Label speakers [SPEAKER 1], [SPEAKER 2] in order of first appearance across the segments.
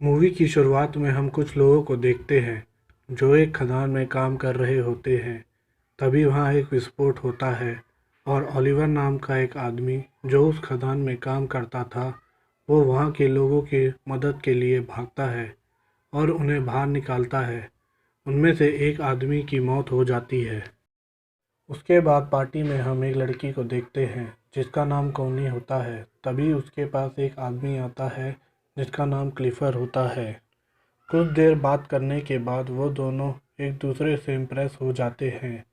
[SPEAKER 1] Movie की शुरुआत में हम कुछ लोगों को देखते हैं जो एक खदान में काम कर रहे होते हैं। तभी वहाँ एक विस्फोट होता है और ओलिवर नाम का एक आदमी जो उस खदान में काम करता था, वो वहाँ के लोगों की मदद के लिए भागता है और उन्हें बाहर निकालता है। उनमें से एक आदमी की मौत हो जाती है। उसके बाद पार्टी में हम एक लड़की को देखते हैं जिसका नाम कोनी होता है। तभी उसके पास एक आदमी आता है जिसका नाम क्लिफर होता है। कुछ देर बात करने के बाद वो दोनों एक दूसरे से इम्प्रेस हो जाते हैं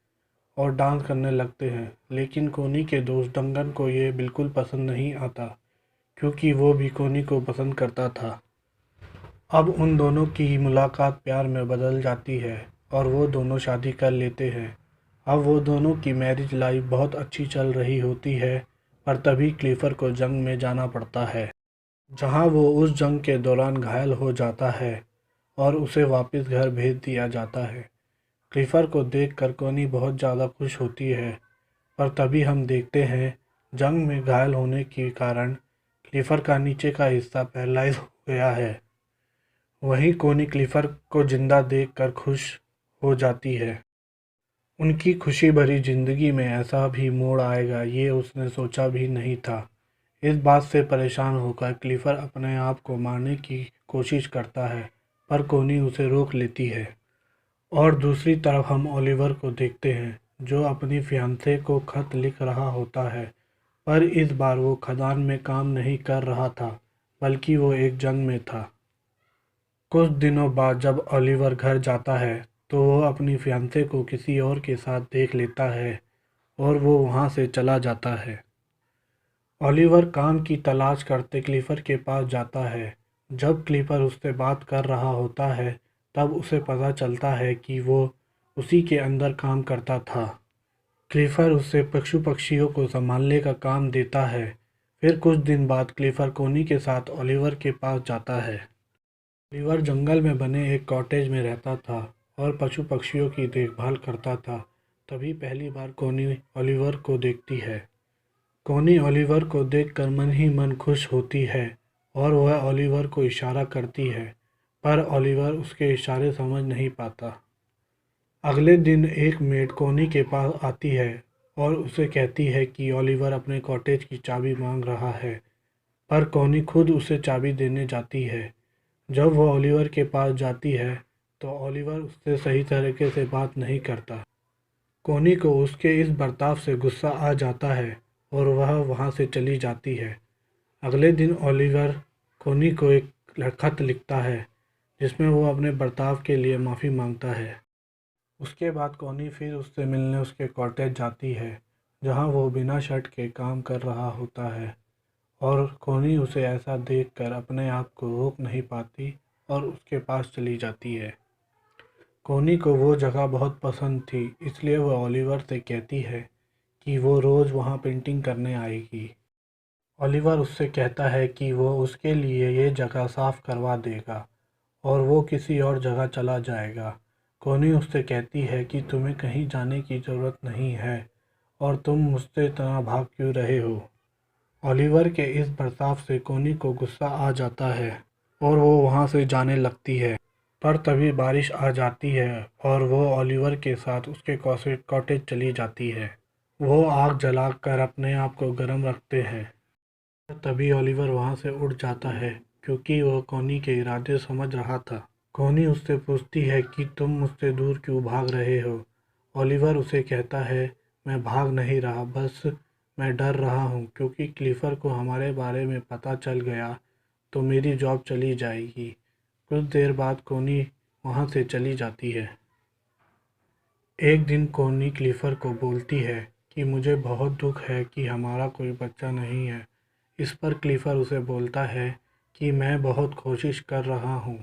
[SPEAKER 1] और डांस करने लगते हैं, लेकिन कोनी के दोस्त डंगन को ये बिल्कुल पसंद नहीं आता क्योंकि वो भी कोनी को पसंद करता था। अब उन दोनों की मुलाकात प्यार में बदल जाती है और वो दोनों शादी कर लेते हैं। अब वो दोनों की मैरिज लाइफ बहुत अच्छी चल रही होती है, पर तभी क्लिफर को जंग में जाना पड़ता है, जहां वो उस जंग के दौरान घायल हो जाता है और उसे वापस घर भेज दिया जाता है। क्लिफर को देखकर कोनी बहुत ज़्यादा खुश होती है, पर तभी हम देखते हैं जंग में घायल होने के कारण क्लिफर का नीचे का हिस्सा पैरालाइज हो गया है। वहीं कोनी क्लिफर को जिंदा देखकर खुश हो जाती है। उनकी खुशी भरी जिंदगी में ऐसा भी मोड़ आएगा ये उसने सोचा भी नहीं था। इस बात से परेशान होकर क्लिफर अपने आप को मारने की कोशिश करता है, पर कोनी उसे रोक लेती है। और दूसरी तरफ हम ओलिवर को देखते हैं जो अपनी फियांसे को खत लिख रहा होता है, पर इस बार वो खदान में काम नहीं कर रहा था, बल्कि वो एक जंग में था। कुछ दिनों बाद जब ओलिवर घर जाता है तो वो अपनी फियांसे को किसी और के साथ देख लेता है और वो वहाँ से चला जाता है। ओलिवर काम की तलाश करते क्लिफर के पास जाता है। जब क्लिफर उससे बात कर रहा होता है तब उसे पता चलता है कि वो उसी के अंदर काम करता था। क्लिफर उसे पशु पक्षियों को संभालने का काम देता है। फिर कुछ दिन बाद क्लिफर कोनी के साथ ओलिवर के पास जाता है। ओलिवर जंगल में बने एक कॉटेज में रहता था और पशु पक्षियों की देखभाल करता था। तभी पहली बार कोनी ओलिवर को देखती है। कोनी ओलिवर को देखकर मन ही मन खुश होती है और वह ओलिवर को इशारा करती है, पर ओलिवर उसके इशारे समझ नहीं पाता। अगले दिन एक मेड कोनी के पास आती है और उसे कहती है कि ओलिवर अपने कॉटेज की चाबी मांग रहा है, पर कोनी खुद उसे चाबी देने जाती है। जब वह ओलिवर के पास जाती है तो ओलिवर उससे सही तरीके से बात नहीं करता। कोनी को उसके इस बर्ताव से गुस्सा आ जाता है और वह वहाँ से चली जाती है। अगले दिन ओलिवर कोनी को एक खत लिखता है जिसमें वो अपने बर्ताव के लिए माफ़ी मांगता है। उसके बाद कोनी फिर उससे मिलने उसके कॉटेज जाती है, जहाँ वो बिना शर्ट के काम कर रहा होता है और कोनी उसे ऐसा देखकर अपने आप को रोक नहीं पाती और उसके पास चली जाती है। कोनी को वो जगह बहुत पसंद थी, इसलिए वह ओलिवर से कहती है कि वो रोज़ वहाँ पेंटिंग करने आएगी। ओलिवर उससे कहता है कि वो उसके लिए ये जगह साफ़ करवा देगा और वो किसी और जगह चला जाएगा। कोनी उससे कहती है कि तुम्हें कहीं जाने की ज़रूरत नहीं है और तुम मुझसे इतना भाग क्यों रहे हो। ओलिवर के इस बर्ताव से कोनी को गुस्सा आ जाता है और वो वहाँ से जाने लगती है, पर तभी बारिश आ जाती है और वो ओलिवर के साथ उसके कॉटेज चली जाती है। वो आग जलाकर अपने आप को गर्म रखते हैं। तभी ओलिवर वहाँ से उड़ जाता है क्योंकि वो कोनी के इरादे समझ रहा था। कोनी उससे पूछती है कि तुम मुझसे दूर क्यों भाग रहे हो। ओलिवर उसे कहता है, मैं भाग नहीं रहा, बस मैं डर रहा हूँ क्योंकि क्लिफर को हमारे बारे में पता चल गया तो मेरी जॉब चली जाएगी। कुछ देर बाद कोनी वहाँ से चली जाती है। एक दिन कोनी क्लिफर को बोलती है कि मुझे बहुत दुख है कि हमारा कोई बच्चा नहीं है। इस पर क्लिफर उसे बोलता है कि मैं बहुत कोशिश कर रहा हूँ।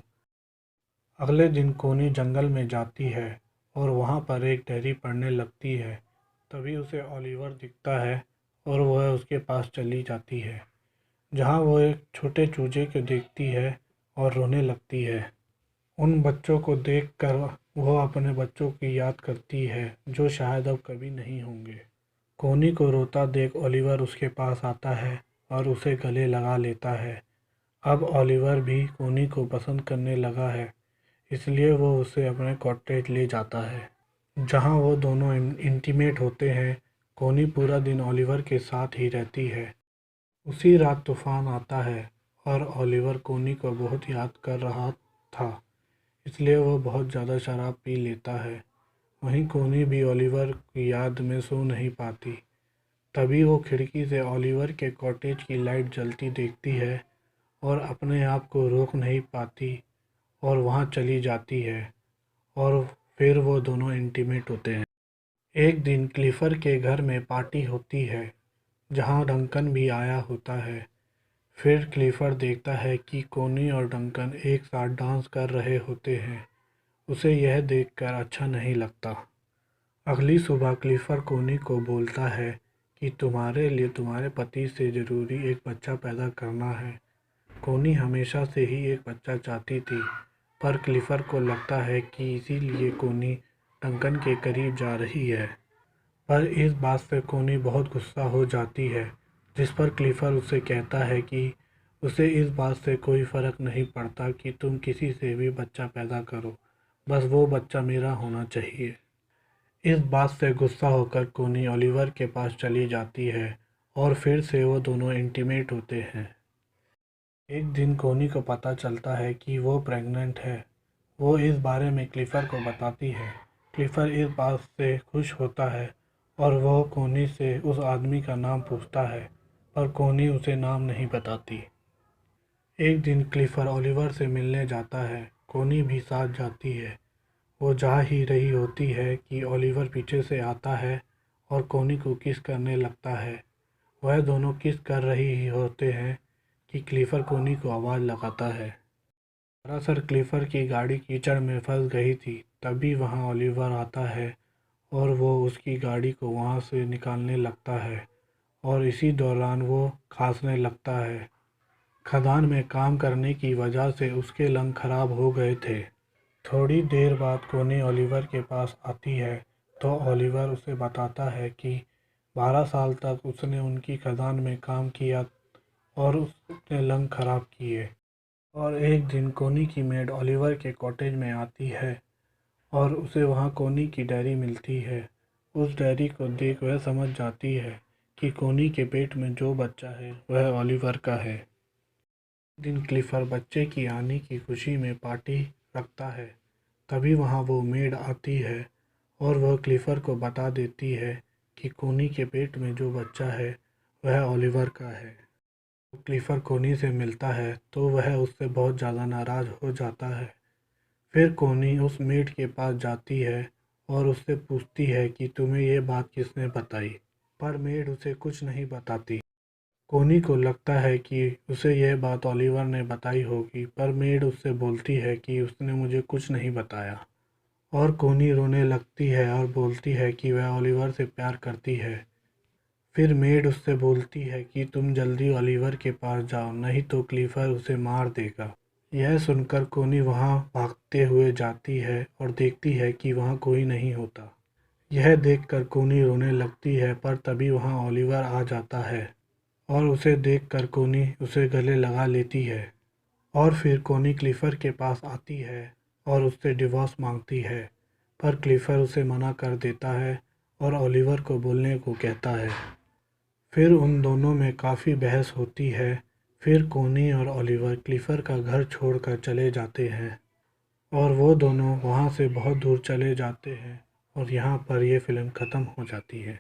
[SPEAKER 1] अगले दिन कोनी जंगल में जाती है और वहाँ पर एक डायरी पढ़ने लगती है। तभी उसे ओलिवर दिखता है और वह उसके पास चली जाती है, जहाँ वो एक छोटे चूजे को देखती है और रोने लगती है। उन बच्चों को देखकर वह अपने बच्चों की याद करती है जो शायद अब कभी नहीं होंगे। कोनी को रोता देख ओलिवर उसके पास आता है और उसे गले लगा लेता है। अब ओलिवर भी कोनी को पसंद करने लगा है, इसलिए वो उसे अपने कॉटेज ले जाता है, जहाँ वो दोनों इंटीमेट होते हैं। कोनी पूरा दिन ओलिवर के साथ ही रहती है। उसी रात तूफान आता है और ओलिवर कोनी को बहुत याद कर रहा था, इसलिए वो बहुत ज़्यादा शराब पी लेता है। वहीं कोनी भी ओलिवर की याद में सो नहीं पाती। तभी वो खिड़की से ओलिवर के कॉटेज की लाइट जलती देखती है और अपने आप को रोक नहीं पाती और वहाँ चली जाती है, और फिर वो दोनों इंटीमेट होते हैं। एक दिन क्लिफर के घर में पार्टी होती है, जहाँ डंकन भी आया होता है। फिर क्लिफर देखता है कि कोनी और डंकन एक साथ डांस कर रहे होते हैं। उसे यह देखकर अच्छा नहीं लगता। अगली सुबह क्लिफर कोनी को बोलता है कि तुम्हारे लिए तुम्हारे पति से ज़रूरी एक बच्चा पैदा करना है। कोनी हमेशा से ही एक बच्चा चाहती थी, पर क्लिफर को लगता है कि इसीलिए कोनी डंकन के करीब जा रही है। पर इस बात से कोनी बहुत गुस्सा हो जाती है, जिस पर क्लिफर उसे कहता है कि उसे इस बात से कोई फ़र्क नहीं पड़ता कि तुम किसी से भी बच्चा पैदा करो, बस वो बच्चा मेरा होना चाहिए। इस बात से गुस्सा होकर कोनी ओलिवर के पास चली जाती है और फिर से वो दोनों इंटीमेट होते हैं। एक दिन कोनी को पता चलता है कि वो प्रेग्नेंट है। वो इस बारे में क्लिफर को बताती है। क्लिफर इस बात से खुश होता है और वो कोनी से उस आदमी का नाम पूछता है, पर कोनी उसे नाम नहीं बताती। एक दिन क्लिफर ओलिवर से मिलने जाता है। कोनी भी साथ जाती है। वो जा ही रही होती है कि ओलिवर पीछे से आता है और कोनी को किस करने लगता है। वह दोनों किस कर रही ही होते हैं कि क्लिफर कोनी को आवाज़ लगाता है। दरअसल क्लिफर की गाड़ी कीचड़ में फंस गई थी। तभी वहाँ ओलिवर आता है और वो उसकी गाड़ी को वहाँ से निकालने लगता है, और इसी दौरान वो खांसने लगता है। खदान में काम करने की वजह से उसके लंग खराब हो गए थे। थोड़ी देर बाद कोनी ओलिवर के पास आती है तो ओलिवर उसे बताता है कि 12 साल तक उसने उनकी खदान में काम किया और उसने लंग खराब किए। और एक दिन कोनी की मेड ओलिवर के कॉटेज में आती है और उसे वहाँ कोनी की डायरी मिलती है। उस डायरी को देख वह समझ जाती है कि कोनी के पेट में जो बच्चा है वह ओलिवर का है। दिन क्लिफर बच्चे की आने की खुशी में पार्टी रखता है। तभी वहाँ वो मेड आती है और वह क्लिफर को बता देती है कि कोनी के पेट में जो बच्चा है वह ओलिवर का है। क्लिफर कोनी से मिलता है तो वह उससे बहुत ज़्यादा नाराज़ हो जाता है। फिर कोनी उस मेड के पास जाती है और उससे पूछती है कि तुम्हें ये बात किसने बताई, पर मेड उसे कुछ नहीं बताती। कोनी को लगता है कि उसे यह बात ओलिवर ने बताई होगी, पर मेड उससे बोलती है कि उसने मुझे कुछ नहीं बताया। और कोनी रोने लगती है और बोलती है कि वह ओलिवर से प्यार करती है। फिर मेड उससे बोलती है कि तुम जल्दी ओलिवर के पास जाओ, नहीं तो क्लिफर उसे मार देगा। यह सुनकर कोनी वहाँ भागते हुए जाती है और देखती है कि वहाँ कोई नहीं होता। यह देखकर कोनी रोने लगती है, पर तभी वहाँ ओलिवर आ जाता है और उसे देखकर कोनी उसे गले लगा लेती है। और फिर कोनी क्लिफर के पास आती है और उससे डिवोर्स मांगती है, पर क्लिफर उसे मना कर देता है और ओलिवर को बोलने को कहता है। फिर उन दोनों में काफ़ी बहस होती है। फिर कोनी और ओलिवर क्लिफर का घर छोड़कर चले जाते हैं और वो दोनों वहाँ से बहुत दूर चले जाते हैं, और यहाँ पर ये फ़िल्म ख़त्म हो जाती है।